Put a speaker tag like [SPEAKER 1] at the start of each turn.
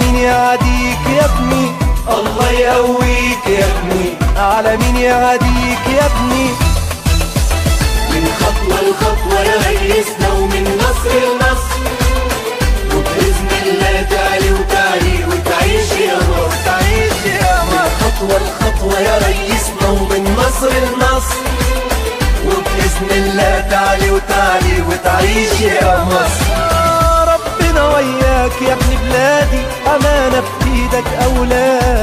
[SPEAKER 1] مين يعاديك يا ابني؟
[SPEAKER 2] الله يقويك يا ابني.
[SPEAKER 1] على مين يعاديك يا ابني؟
[SPEAKER 2] من خطوة لخطوة يا ريسنا ومن نصر لنصر، وبإذن الله تعلي وتعلي وتعيش يا مصر.
[SPEAKER 1] تعيش يا
[SPEAKER 2] من
[SPEAKER 1] مصر.
[SPEAKER 2] خطوة لخطوة يا ريسنا ومن نصر لنصر، وبإذن الله تعلي وتعلي وتعيش يا مصر.
[SPEAKER 1] ربنا وياك يا ابن بلادي، أمانة في ايدك أولاد.